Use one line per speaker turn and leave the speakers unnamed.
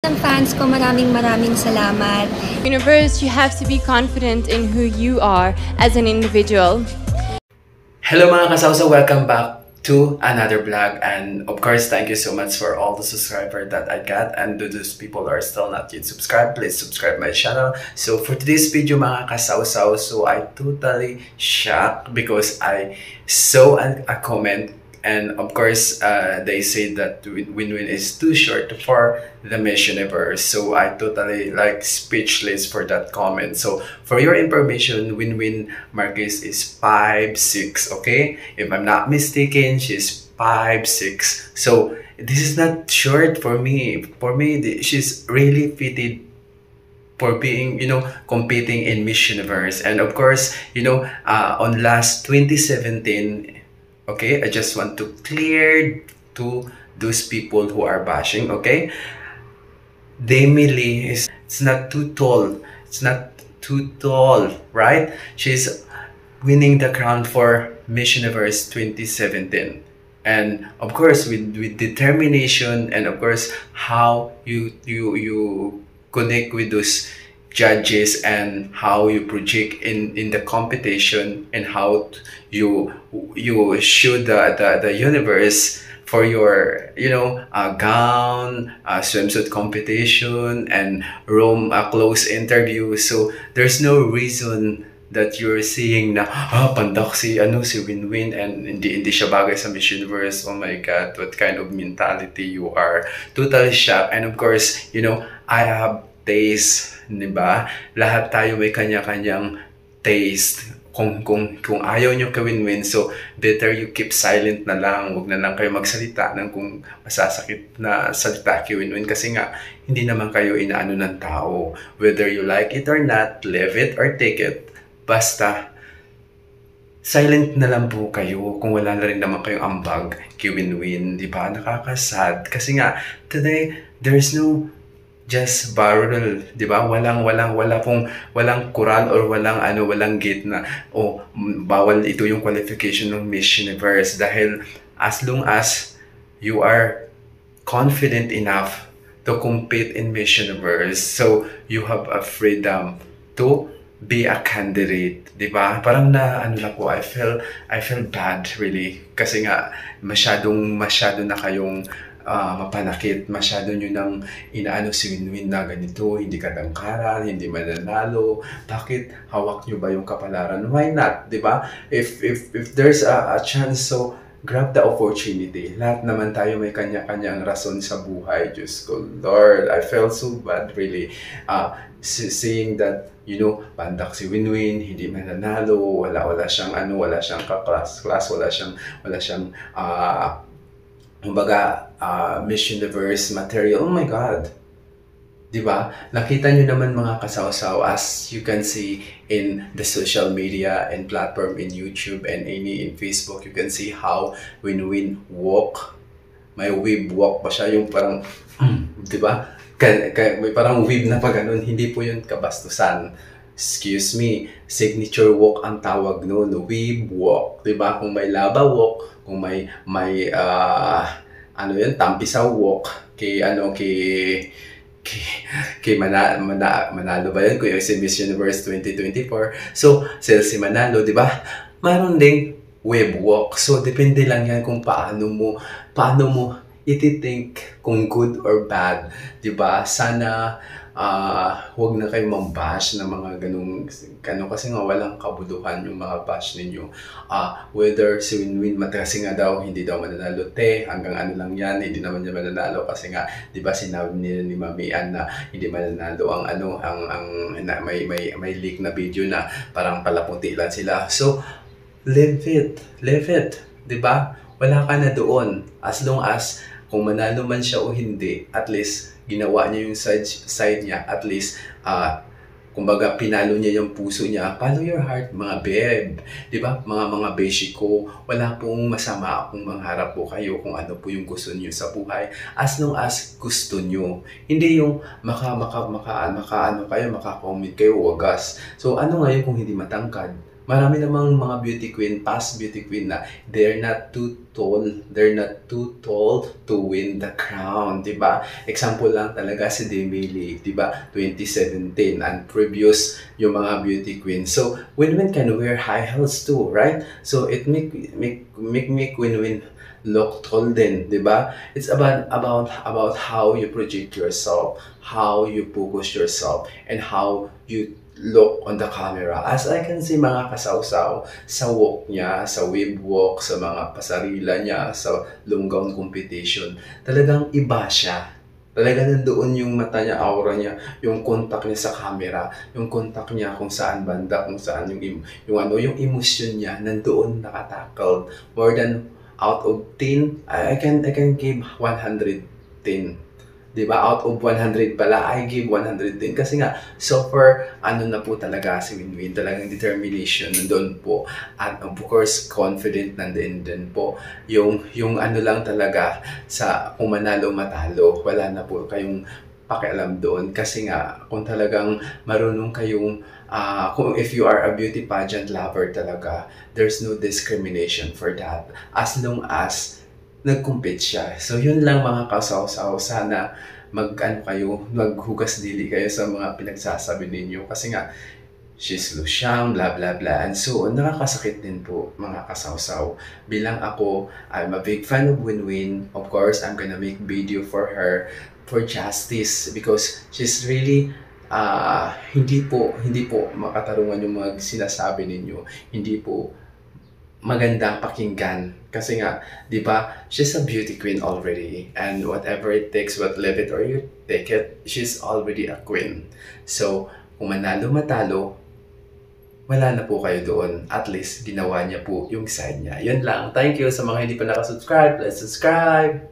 Ng fans ko, maraming salamat.
Universe, you have to be confident in who you are as an individual.
Hello mga kasawsa, welcome back to another vlog, and of course thank you so much for all the subscribers that I got, and to those people who are still not yet subscribed, please subscribe my channel. So for today's video mga kasawsaw, so I totally shocked because I saw a comment, and of course they say that Winwin is too short for the Miss Universe. So I totally like speechless for that comment. So for your information, Winwin Marquez is 5'6", okay? If I'm not mistaken, she's 5'6". So this is not short for me. For me, she's really fitted for being, competing in Miss Universe. And of course, on last 2017, okay, I just want to clear to those people who are bashing, okay? Demi Lee it's not too tall. It's not too tall, right? She's winning the crown for Miss Universe 2017. And of course, with determination, and of course, how you connect with those judges, and how you project in the competition, and how you show the universe for your gown, swimsuit competition, and room close interview. So there's no reason that you're seeing na pandak si Winwin, and hindi siya bagay sa Miss Universe. Oh my God, what kind of mentality you are. Totally shocked. And of course, I have taste, di ba? Lahat tayo may kanya-kanyang taste. Kung ayaw nyo kay Winwin, so better you keep silent na lang. Huwag na lang kayo magsalita ng kung masasakit na salita kay Winwin, kasi nga hindi naman kayo inaano ng tao. Whether you like it or not, leave it or take it, basta silent na lang po kayo kung wala na rin naman kayong ambag kay Winwin, di ba? Nakakasad kasi nga today there's no just viral, di ba? Walang kural or walang gate na bawal ito yung qualification ng Miss Universe, dahil as long as you are confident enough to compete in Miss Universe, so you have a freedom to be a candidate, di ba? Parang I feel bad really, kasi nga masyado na kayong mapanakit, masyado nyo nang inaano si Winwin na ganito, hindi ka tangkaran, hindi mananalo. Bakit? Hawak nyo ba yung kapalaran? Why not? Diba? If there's a chance, so grab the opportunity. Lahat naman tayo may kanya-kanyang rason sa buhay. Diyos ko, Lord, I felt so bad really. Seeing that, pandak si Winwin, hindi mananalo, wala siyang ka-class, wala siyang Miss Universe material. Oh my God, diba? Nakita nyo naman mga kasawsaw, as you can see in the social media and platform in YouTube and in Facebook, you can see how Winwin walk. May wave walk pa siya, yung parang diba? May parang wave na pa ganun. Hindi po yun kabastusan. Excuse me, signature walk ang tawag noon, wave walk, diba? Kung may lava walk, kung may tampisaw walk, kay Manalo ba yun? Kung yung si Miss Universe 2024. So, si Manalo, di ba? Mayroon ding wave walk. So, depende lang yan kung paano mo iti-think kung good or bad. Di ba? Sana huwag na kayo mambash ng mga ganung kasi nga walang kabuluhan yung mga bash ninyo. Whether si Winwin kasi nga daw hindi daw mananalo, hanggang lang yan, hindi naman niya mananalo kasi nga, di ba, sinabi nila ni Mami Ann na hindi mananalo may leak na video na parang palaputi lang sila. So leave it, di ba? Wala ka na doon, as long as kung manalo man siya o hindi, at least ginawa niya yung side niya, at least kumbaga pinalo niya yung puso niya. Follow your heart mga beb, di ba? Mga beshi ko, wala pong masama kung mangharap po kayo kung ano po yung gusto niyo sa buhay, as long as gusto niyo. Hindi yung maka-comment kayo, maka-comment kayo, wagas. So ano ngayon kung hindi matangkad, Marami namang mga beauty queen, past beauty queen na they're not too tall to win the crown, di ba? Example lang talaga si Demi Lee, di ba? 2017 and previous yung mga beauty queen. So, Win can wear high heels too, right? So, it make Win look tall din, di ba? It's about how you project yourself, how you focus yourself, and how you look on the camera. As I can see mga kasawsaw, sa walk niya, sa wave walk, sa mga pasarila niya, sa lunggawn competition, talagang iba siya. Talaga nandoon yung mata niya, aura niya, yung contact niya sa camera, yung contact niya kung saan banda, kung saan yung emotion niya, nandoon nakatackle. More than out of 10, I can give 110. Diba? Out of 100 pala, I give 110. Kasi nga, so far, na po talaga si Winwin. Talagang determination nandun po. At of course, confident nandun din po. Yung lang talaga sa kung manalo matalo, wala na po kayong pakialam doon. Kasi nga, kung talagang marunong kayong kung if you are a beauty pageant lover talaga, there's no discrimination for that. As long as nag-compete siya. So, yun lang mga kasaw-saw. Sana maghugas dili kayo sa mga pinagsasabi ninyo. Kasi nga, she's lusyang, blah blah blah. And so, nakakasakit din po mga kasaw-saw. Bilang ako, I'm a big fan of Winwin. Of course, I'm gonna make video for her for justice because she's really hindi po makatarungan yung mga sinasabi ninyo. Hindi po magandang pakinggan kasi nga, 'di ba? She's a beauty queen already and whatever it takes, what live it or you take it, she's already a queen. So, kung manalo matalo, wala na po kayo doon. At least ginawa niya po yung side niya. Yun lang. Thank you sa mga hindi pa nakasubscribe. Let's subscribe.